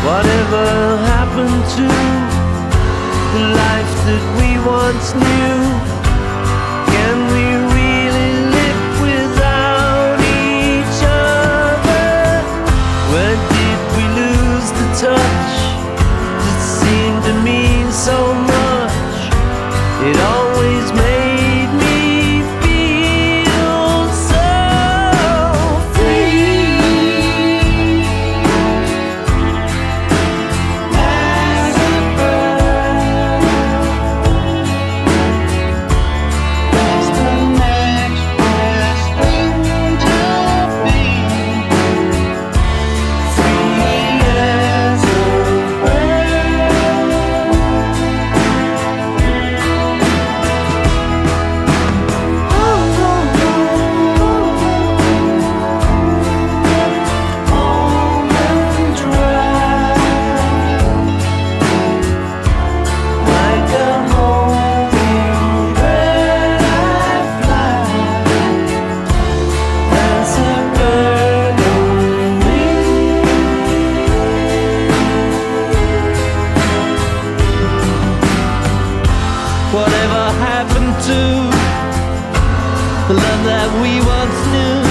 Whatever happened to the life that we once knew? Can we really live without each other? When did we lose the touch that seemed to mean so much? It always made me feel so free. As a bird, as the next breath into being, free as a bird. Home and dry, like a hummingbird I fly, as a bird on wing. Whatever happened to the love that we once knew?